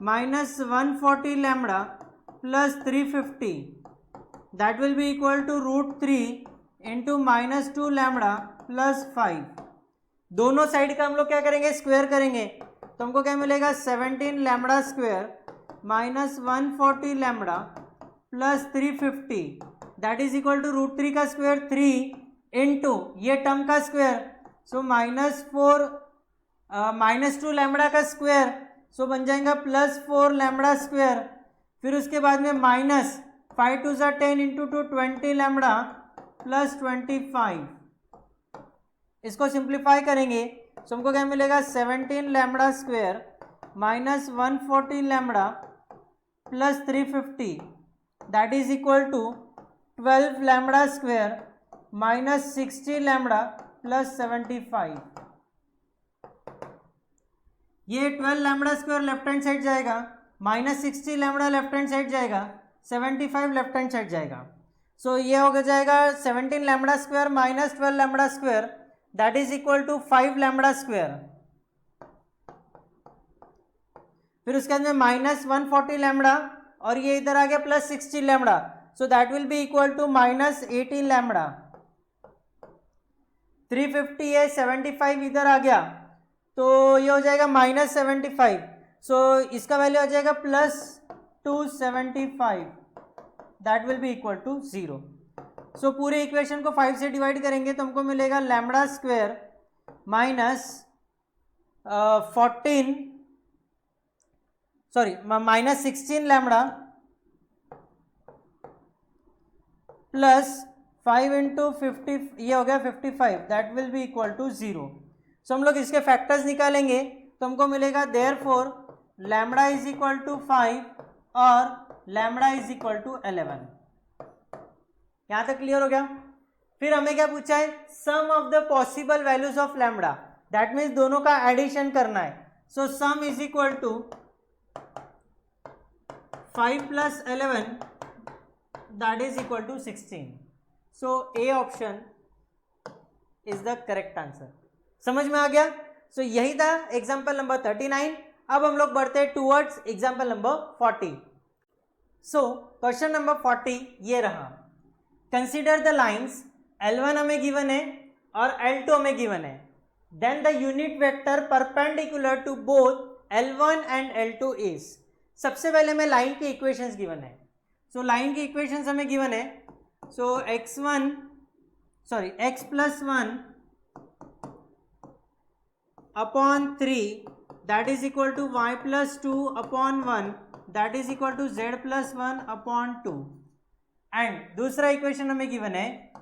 minus 140 lambda plus 350 that will be equal to √3 into minus 2 lambda plus 5। दोनों साइड का हम लोग क्या करेंगे स्क्वायर करेंगे, तो हमको क्या मिलेगा 17 lambda square minus 140 lambda plus 350 that is equal to √3 का स्क्वायर 3 इंटू ये टर्म का स्क्वायर, सो माइनस 2 लैम्बडा का स्क्वायर, सो बन जाएगा प्लस 4 लैम्बडा स्क्वायर, फिर उसके बाद में माइनस 5 2 ज़ा 10 इंटू 2 20 लैम्बडा प्लस 25। इसको सिंप्लीफाई करेंगे तो हमको क्या मिलेगा 17 lambda square minus 140 lambda plus 350 that is equal to 12 lambda square minus 60 lambda plus 75। ये 12 lambda square left hand side जाएगा, minus 60 lambda left hand side जाएगा, 75 लेफ्ट हैंड साइड जाएगा, सो ये हो जाएगा 17 lambda square minus 12 lambda square that is equal to 5 lambda square, फिर उसके बाद में माइनस 140 लैम्बडा और ये इधर आ गया plus 60 lambda, so that will be equal to minus 18 lambda, 350 है 75 इधर आ गया तो ये हो जाएगा माइनस 75, सो इसका वैल्यू आ जाएगा plus 275 that will be equal to 0। So पूरे इक्वेशन को 5 से डिवाइड करेंगे तो हमको मिलेगा lambda square minus 16 lambda plus 5 into 50, ये हो गया 55, that will be equal to 0। So हम लोग इसके फैक्टर्स निकालेंगे तो हमको मिलेगा therefore lambda is equal to 5 और लैम्बडा इज इक्वल टू 11। यहां तक क्लियर हो गया। फिर हमें क्या पूछा है, sum of the possible values of lambda, that means दोनों का एडिशन करना है। So sum is equal to 5 plus 11 that is equal to 16। So A option is the correct answer. समझ में आ गया। सो यही था एग्जाम्पल नंबर 39। अब हम लोग बढ़ते हैं towards example number 40। So question number 40 ये रहा, कंसिडर द लाइन्स L1 हमें गिवन है और L2 हमें गिवन है, then the unit vector perpendicular to both L1 and L2 इज। सबसे पहले हमें लाइन की इक्वेशंस गिवन है। सो लाइन की इक्वेशंस हमें गिवन है। So x plus 1 upon 3 that is equal to y plus 2 upon 1 that is equal to z plus 1 upon 2। And दूसरा इक्वेशन हमें गिवन है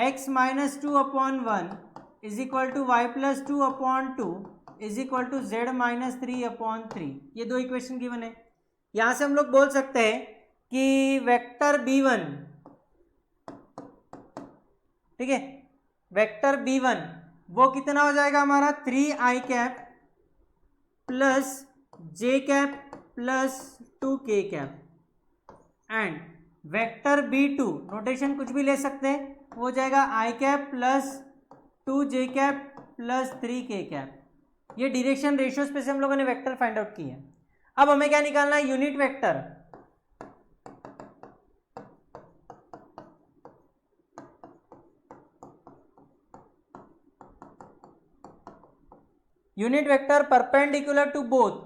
x minus 2 upon 1 is equal to y plus 2 upon 2 is equal to z minus 3 upon 3। ये दो equation given है। यहाँ से हम लोग बोल सकते हैं कि वेक्टर b1, ठीक है, वेक्टर b1 वो कितना हो जाएगा हमारा 3i cap plus j cap plus 2k cap. And vector b2 notation कुछ भी ले सकते हैं, वो हो जाएगा i cap plus 2j cap plus 3k cap. ये डायरेक्शन रेशियोज पे से हम लोगों ने वेक्टर फाइंड आउट किए। अब हमें क्या निकालना है, unit vector. Unit vector perpendicular to both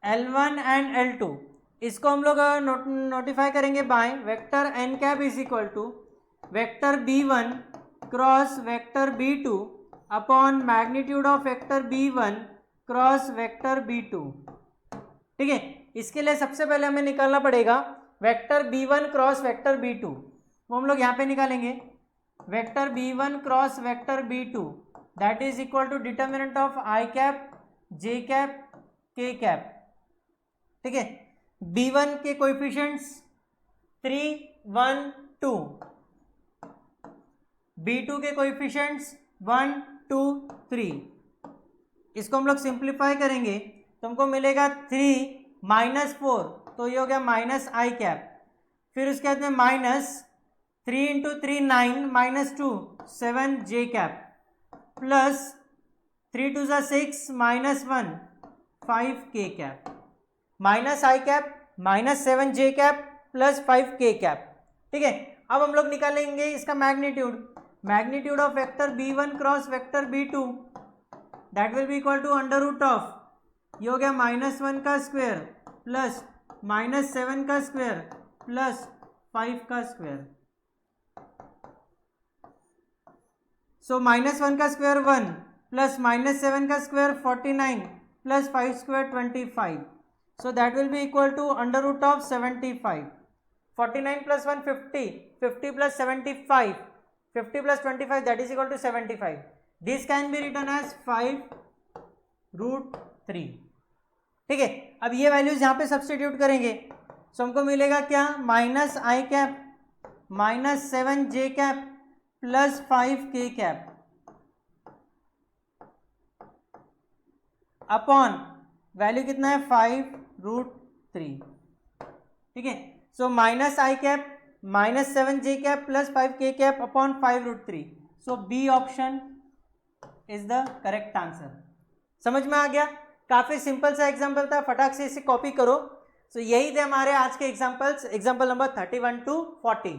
L1 and L2। इसको हम लोग नोटिफाई करेंगे by vector n cap is equal to vector b1 cross vector b2 upon magnitude of vector b1 cross vector b2। ठीक है, इसके लिए सबसे पहले हमें निकालना पड़ेगा vector b1 cross vector b2। वो हम लोग यहाँ पे निकालेंगे vector b1 cross vector b2 that is equal to determinant of i cap j cap k cap. ठीक है, b1 के कोएफिशिएंट्स 3, 1, 2, b2 के कोएफिशिएंट्स 1, 2, 3। इसको हम लोग सिंप्लीफाई करेंगे तो हमको मिलेगा 3 माइनस 4, तो ये हो गया माइनस आई कैप। फिर उसके बाद में minus 3 into 3 9 minus 2 7 j cap plus 3 2 6 minus 1 5 k cap minus आई cap minus 7 j cap plus 5 k cap. ठीक है, अब हम लोग निकालेंगे इसका magnitude of vector b1 cross vector b2 that will be equal to under root of, ये हो गया -1 का स्क्वायर प्लस -7 का स्क्वायर प्लस 5 का स्क्वायर। सो -1 का स्क्वायर 1 प्लस -7 का square 49 plus 5 square 25। So that will be equal to under root of 75। 49 plus 1 50, 50 plus 75, 50 plus 25 that is equal to 75। This can be written as 5√3। ठीक है, अब ये values यहाँ पे सब्स्टिट्यूट करेंगे सो हमको मिलेगा क्या, माइनस आई cap minus 7 j cap plus 5 k cap upon value कितना है 5√3। ठीक है, so minus I cap minus 7 j cap plus 5 k cap upon 5√3। So B option is the correct answer. समझ में आ गया, काफी सिंपल सा एग्जाम्पल था, फटाक से इसे कॉपी करो। सो यही थे हमारे आज के एग्जाम्पल्स, एग्जाम्पल नंबर 31 to 40।